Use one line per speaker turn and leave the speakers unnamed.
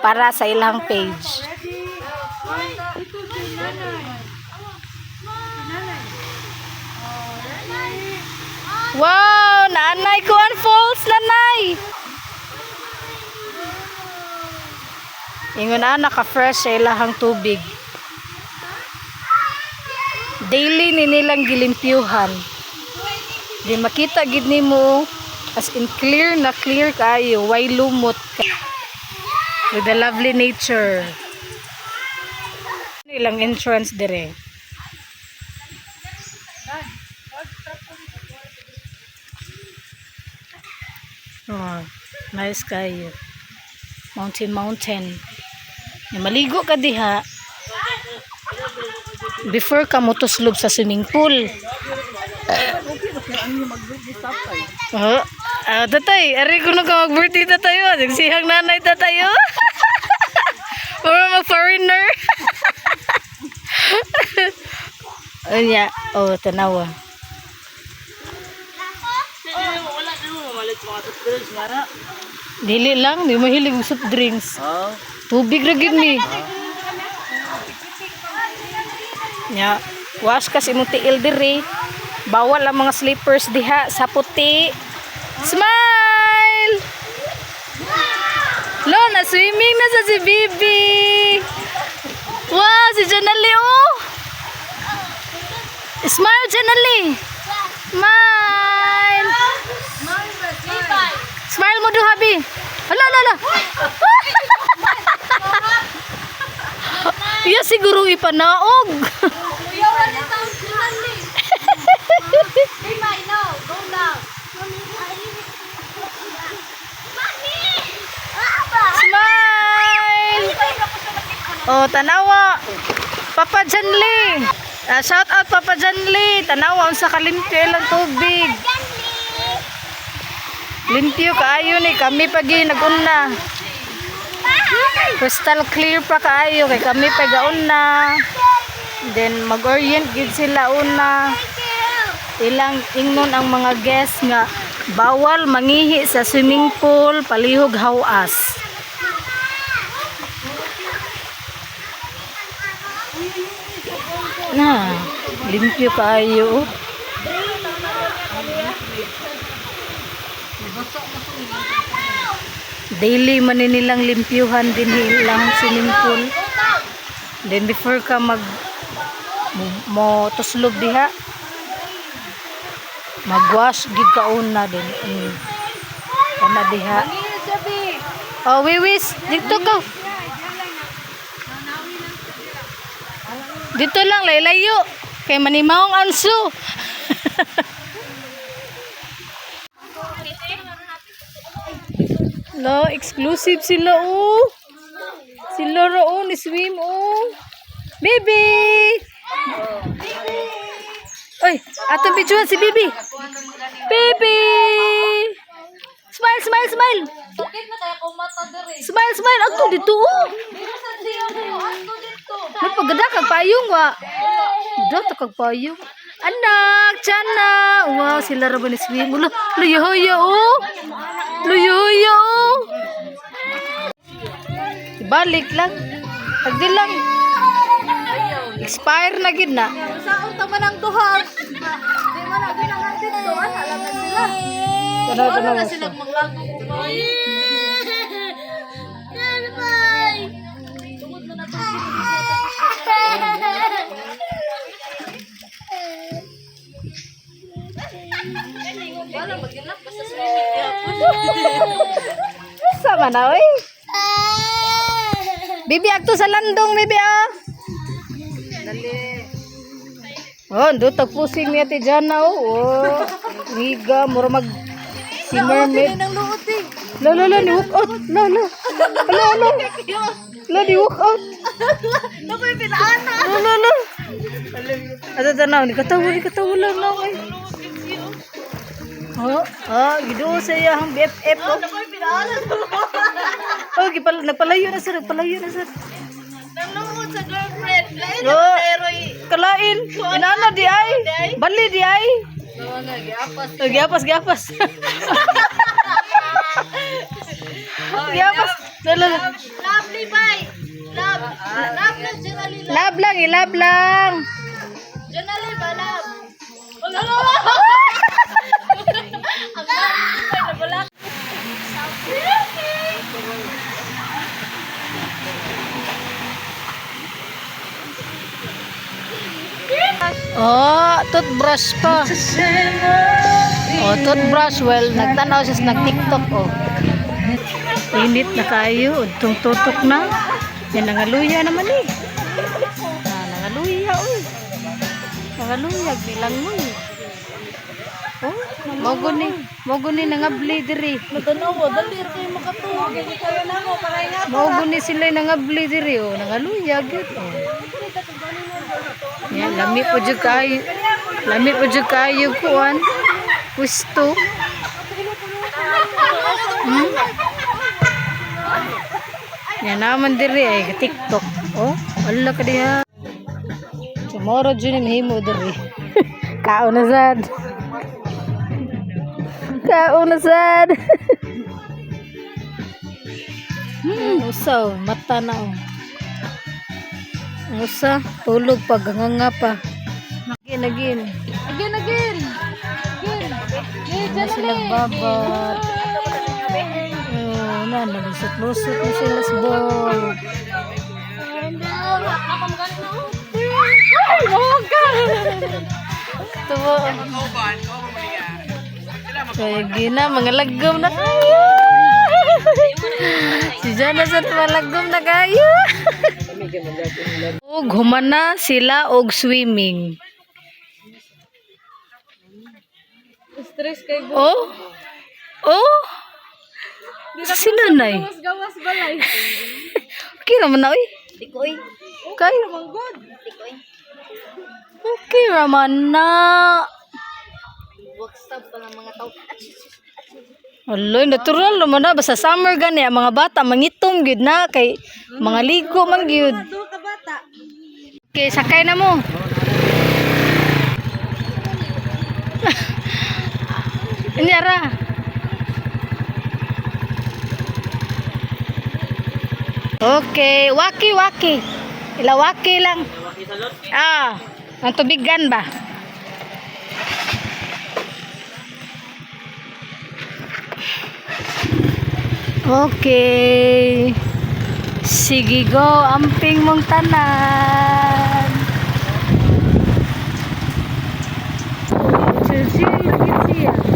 para sa ilang page. Wow, naanay ko ang falls nanay. Ingon na naka-fresh sa ilahang tubig. Daily ni nilang gilimpyuhan. Di makita gid nimo as in clear na clear kayo, way lumot with the lovely nature. Ilang entrance dire. Oh, nice kayo. Mountain. Maligo ka diha. Before ka motuslob sa swimming pool. Tatay, ari ko na ka mag-birthday tayo. Nagsihang nanay tayo. Or mag-foreigner. Anya, tanawa. Dili lang, di mahilig soft drinks. Tubig ra gid ni. Nya, wash kasi mo tiil diri. Bawal ang mga slippers diha sa puti. Smile! Lo, na swimming na sa si Bibi. Wow, si Janali oh. Smile Janali. Smile. Smile mo do habi. Hala. Iya siguro ipanaog. Smile. Tanawa. Papa Janli. Shout out Papa Janli. Tanawa unsa kalimpyo ilang tubig. Limpyo kaayo ni kami pagi naguna. Crystal clear pa kaayo kay kami pagauna. Then mag-orient gid sila una. Ilang ingnon ang mga guests nga bawal mangihi sa swimming pool palihog hawas. Na, limpyo kaayo. Daily man nilang limpyuhan din ilang swimming pool. Then before ka mo tuslob diha, magwash gid ka una din. Kana diha. Wiwis, dito ka. Dito lang laylayo kay manimawong anso. No, exclusive sila oh. Sila roon ni swim oh. Baby. Oy, ato bijuan si Bibi. Baby. Smile. Smile ato dito oh. May pagada kag payong wa. Dito kag payong. Anak, Chana. Wow, sila ra ba ni swim. Luyo-yo oh. Luyo-yo. Balik lang. Agdi lang. Expire na gid na.
Sa unta man ang duhag. Di man na ginangatin to, alam na sila. Wala na sila manglangog. Tungod na to. Wala magilak basta swimming.
Sama na oy. Bibi akto sa landong bibi ah.
Dali.
Dutag pusing ni Ate Jana oh. Miga mura mag si mermaid.
Nang luot eh.
Lo ni walk out. Lo di walk out.
Nakoy pinaana.
Lo. Ate tanaw ni katawa lang na oy. Gido sa iyang BFF oh.
Nakoy pinaana.
Nagpalayo na sir.
Nalungod sa girlfriend. Lain
Yo.
na teroy.
Kalain. Inana di ay. Bali di ay.
Giapas.
Giapas. Yapas.
Lovely bye. Love. Love na Janali.
Lab lang, ilab lang.
Janali ba love? Ang ano? Ang na balak.
Oh, toothbrush pa. Oh, toothbrush. Well, nagtanaw siya sa nag-tiktok. Oh. Init na kayo. Udtong tutok na. Yan, nangaluya naman eh. Nangaluya, uy. Nangaluya, bilang mo eh. Oh, mogo ni nangabli diri.
Matanaw mo, dali kayo makatuwa. Ganyan kayo na mo, paray nga.
Mogo ni sila nangabli diri. Oh, nangaluya, gud. Oh. Yan, lami po dyan kayo. Lami po dyan kayo kuan. Pusto. Yan naman diri ay TikTok. Oh, wala ka diha. Tomorrow dyan yung himo diri. Kaon na sad. Kaon na sad. Usaw, mata na oh. Usa, tulog pa, ganganga pa. Again.
Again. Again,
Ano silang babat. Oh, nalusot-lusot na sila sa ball. Tuwa. Kaya gina, mga lagom na kayo. Si Jana sa malagom na kayo. Og humana sila og swimming.
Stress kay
Oh? Oh? Sila nay.
gawas balay.
Okay naman na, uy.
Tikoy.
Okay.
Manggod. Tikoy.
Okay naman na.
Work stop pa ng mga tao.
Aloy, natural naman na. Basta summer gani, ang mga bata, mangitom gyud na. Kay mga ligo man gyud.
Do ka bata.
Okay, sakay na mo. Inyara. Okay, waki. Ilawaki lang. Ah, ang tubigan ba? Okay. Sige go, amping mong tanan. Siya, lagi siya.